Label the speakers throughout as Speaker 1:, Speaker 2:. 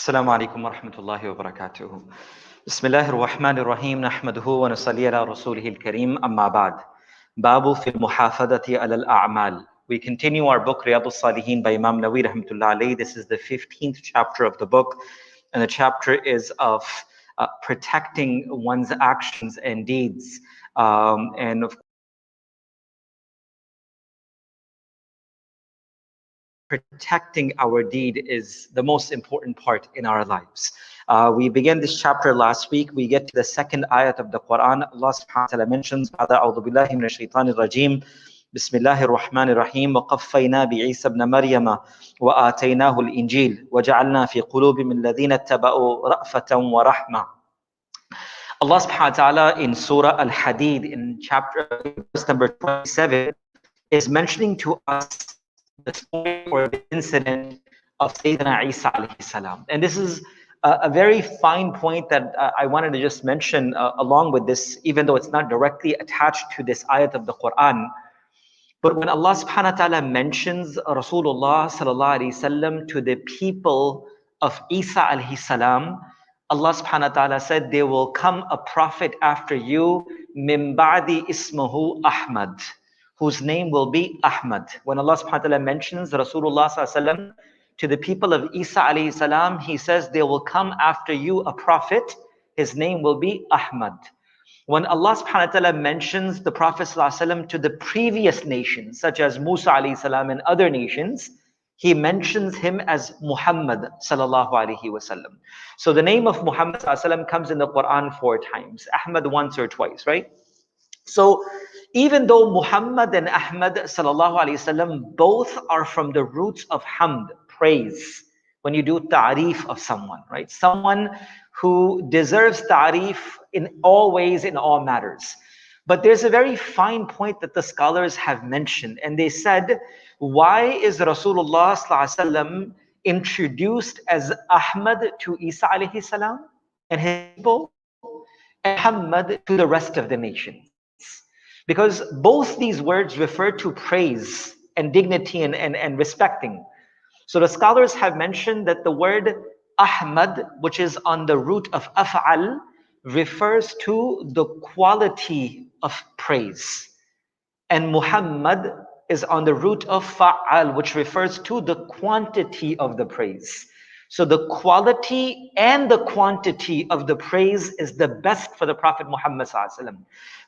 Speaker 1: السلام عليكم ورحمة الله وبركاته. بسم الله الرحمن الرحيم نحمده ونصلي على رسوله الكريم أما بعد. باب في المحافظة على الأعمال. We continue our book Riyad As Saliheen by Imam Nawawi rahmatullah alayhi. This is the 15th chapter of the book, and the chapter is of protecting one's actions and deeds, and of protecting our deed is the most important part in our lives. We began this chapter last week. We get to the second ayat of the Quran. Allah subhanahu wa ta'ala mentions, أعوذ بالله من الشيطان الرجيم بسم الله الرحمن الرحيم وقفينا بعيسى ابن مريم وآتيناه الإنجيل وجعلنا في قلوب من الذين اتبعوا رأفة ورحمة. Allah subhanahu wa ta'ala in Surah Al-Hadid in chapter verse number 27 is mentioning to us the story or the incident of Sayyidina Isa alayhi salam. And this is a very fine point that I wanted to just mention along with this, even though it's not directly attached to this ayat of the Quran. But when Allah subhanahu wa ta'ala mentions Rasulullah sallallahu alayhi wasallam to the people of Isa alayhi salam, Allah subhanahu wa ta'ala said, there will come a prophet after you, min ba'di ismuhu Ahmad, whose name will be Ahmad. When Allah subhanahu wa ta'ala mentions Rasulullah sallallahu alayhi wasallam to the people of Isa alayhi salam, he says, there will come after you a prophet, his name will be Ahmad. When Allah subhanahu wa ta'ala mentions the Prophet sallallahu alayhi wasallam to the previous nations, such as Musa alayhi salam and other nations, he mentions him as Muhammad sallallahu alayhi wasallam. So the name of Muhammad sallallahu alayhi wasallam comes in the Quran 4 times, Ahmad once or twice, right? So even though Muhammad and Ahmad sallallahu alayhi wasallam both are from the roots of hamd, praise, when you do ta'rif of someone, right? Someone who deserves ta'rif in all ways, in all matters. But there's a very fine point that the scholars have mentioned, and they said, why is Rasulullah sallallahu alaihi wasallam introduced as Ahmad to Isa alayhi salam and his people, and Muhammad to the rest of the nations? Because both these words refer to praise and dignity and respecting. So the scholars have mentioned that the word Ahmad, which is on the root of af'al, refers to the quality of praise. And Muhammad is on the root of fa'al, which refers to the quantity of the praise. So the quality and the quantity of the praise is the best for the Prophet Muhammad sallallahu alaihi wasallam.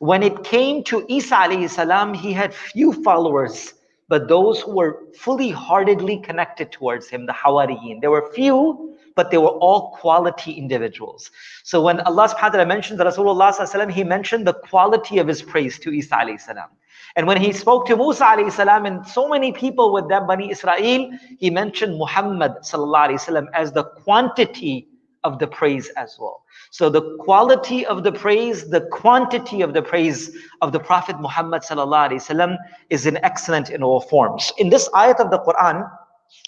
Speaker 1: When it came to Isa alayhi salam, he had few followers, but those who were fully heartedly connected towards him, the Hawariyin. There were few, but they were all quality individuals. So when Allah subhanahu wa ta'ala mentioned Rasulullah sallallahu alaihi wasallam, he mentioned the quality of his praise to Isa alayhi salam. And when he spoke to Musa alayhi salam and so many people with them, Bani Israel, he mentioned Muhammad sallallahu alayhi wasallam as the quantity of the praise as well. So the quality of the praise, the quantity of the praise of the Prophet Muhammad sallallahu alayhi wasallam is excellent in all forms. In this ayat of the Quran,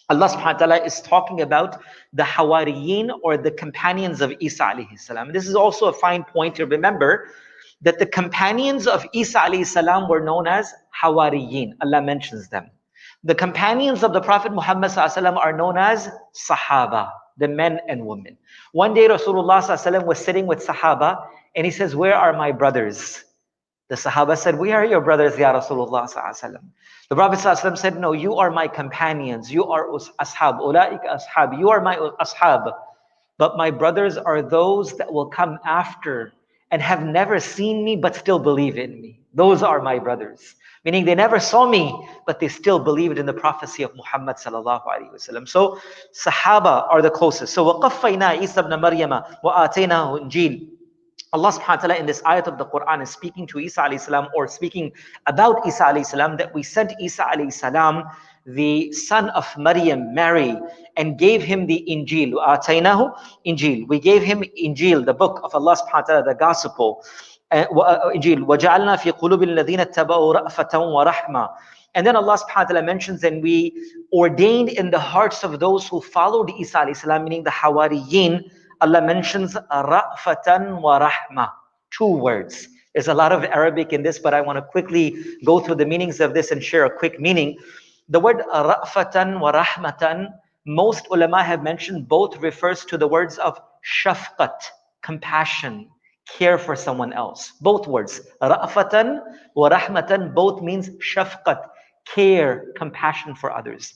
Speaker 1: Allah subhanahu wa ta'ala is talking about the Hawariyin, or the companions of Isa alayhi salam. This is also a fine point to remember, that the companions of Isa alayhi salam were known as Hawariyin. Allah mentions them. The companions of the Prophet Muhammad sallallahu alaihi wasallam are known as Sahaba, the men and women. One day Rasulullah sallallahu alaihi wasallam was sitting with Sahaba, and he says, where are my brothers? The Sahaba said, we are your brothers, Ya Rasulullah sallallahu alaihi wasallam. The Prophet sallallahu alaihi wasallam said, no, you are my companions, you are ashab, ulaika ashab, you are my ashab. But my brothers are those that will come after and have never seen me but still believe in me. Those are my brothers. Meaning they never saw me, but they still believed in the prophecy of Muhammad sallallahu alaihi wasallam. So Sahaba are the closest. So وَقَفَّيْنَا عِيسَى ابْنَ مَرْيَمَ وَآتَيْنَاهُ إِنْجِيلَ. Allah subhanahu wa ta'ala in this ayat of the Quran is speaking to Isa alayhi salam, or speaking about Isa alayhi salam, that we sent Isa alayhi salam, the son of Maryam, Mary, and gave him the Injeel. وَآتَيْنَاهُ Injeel. We gave him Injeel, the book of Allah subhanahu wa ta'ala, the gospel. Injeel. وَجَعَلْنَا فِي قُلُوبِ الَّذِينَ اتَّبَعُوا رَأْفَةً وَرَحْمَةً. And then Allah subhanahu wa ta'ala mentions, and we ordained in the hearts of those who followed Isa alayhi salam, meaning the Hawariyin, Allah mentions ra'fatan wa rahma, 2 words. There's a lot of Arabic in this, but I want to quickly go through the meanings of this and share a quick meaning. The word ra'fatan wa rahmatan Most ulama have mentioned both refers to the words of shafqat, compassion, care for someone else. Both words, ra'fatan wa rahmatan, both means shafqat, care, compassion for others.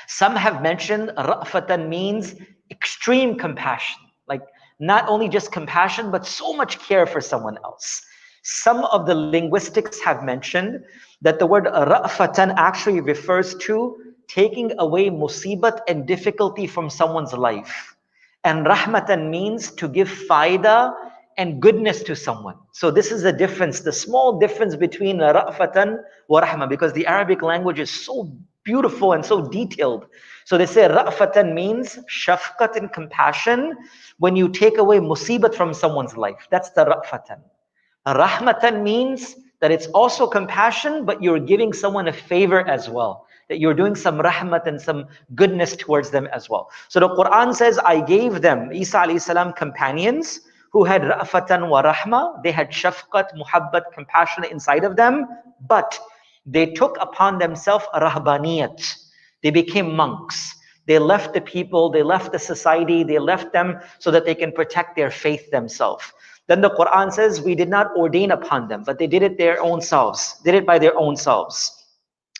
Speaker 1: Some have mentioned ra'fatan means extreme compassion, like not only just compassion, but so much care for someone else. Some of the linguistics have mentioned that the word ra'fatan actually refers to taking away musibat and difficulty from someone's life. And rahmatan means to give faida and goodness to someone. So this is the difference, the small difference between ra'fatan wa rahma, because the Arabic language is so beautiful and so detailed. So they say ra'fatan means shafqat and compassion when you take away musibat from someone's life. That's the ra'fatan. Rahmatan means that it's also compassion, but you're giving someone a favor as well. That you're doing some rahmat and some goodness towards them as well. So the Quran says, I gave them, Isa alayhi salam, companions who had ra'fatan wa rahma. They had shafqat, muhabbat, compassion inside of them, but they took upon themselves rahbaniyat. They became monks. They left the people, they left the society, they left them so that they can protect their faith themselves. Then the Quran says, we did not ordain upon them, but they did it their own selves, did it by their own selves,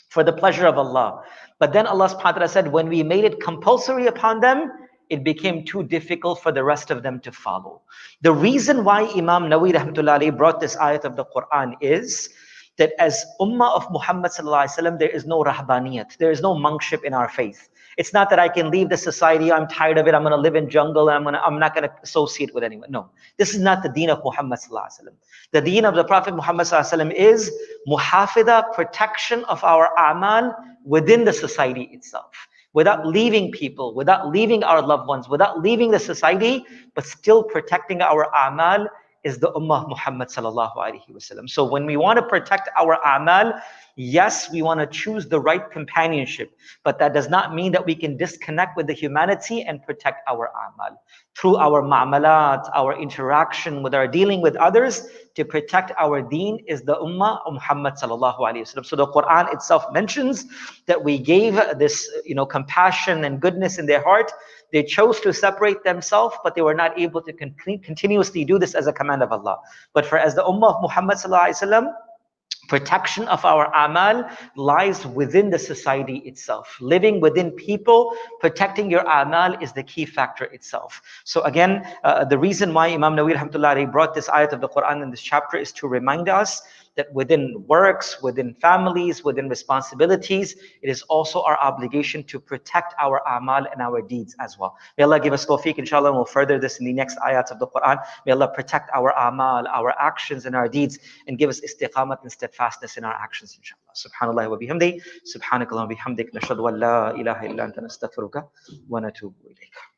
Speaker 1: for the pleasure of Allah. But then Allah subhanahu wa ta'ala said, when we made it compulsory upon them, it became too difficult for the rest of them to follow. The reason why Imam Nawawi rahmatullahi alayhi brought this ayat of the Quran is that as Ummah of Muhammad sallallahu alaihi wasallam, there is no rahbaniyat, there is no monkship in our faith. It's not that I can leave the society, I'm tired of it, I'm going to live in jungle, I'm not going to associate with anyone. No, this is not the deen of Muhammad sallallahu alaihi wasallam. The deen of the Prophet Muhammad sallallahu alaihi wasallam is muhafida, protection of our a'mal within the society itself. Without leaving people, without leaving our loved ones, without leaving the society, but still protecting our a'mal is the Ummah of Muhammad sallallahu alaihi wasallam. So when we want to protect our a'mal, yes, we want to choose the right companionship, but that does not mean that we can disconnect with the humanity and protect our a'mal. Through our ma'amalat, our interaction with our dealing with others, to protect our deen is the Ummah of Muhammad sallallahu alaihi wasallam. So the Quran itself mentions that we gave this, compassion and goodness in their heart. They chose to separate themselves, but they were not able to continuously do this as a command of Allah. But for as the Ummah of Muhammad sallallahu alaihi wasallam, protection of our amal lies within the society itself. Living within people, protecting your amal is the key factor itself. So again, the reason why Imam Nawawi rahmatullahi brought this ayat of the Quran in this chapter is to remind us that within works, within families, within responsibilities, it is also our obligation to protect our amal and our deeds as well. May Allah give us tawfiq, inshallah, and we'll further this in the next ayats of the Quran. May Allah protect our amal, our actions and our deeds, and give us istiqamat and steadfastness in our actions, inshallah. Subhanallah wa bihamdi, subhanakallah wa bihamdik, nashhadu an la ilaha illa anta nastaghfiruka wa natubu ilayk.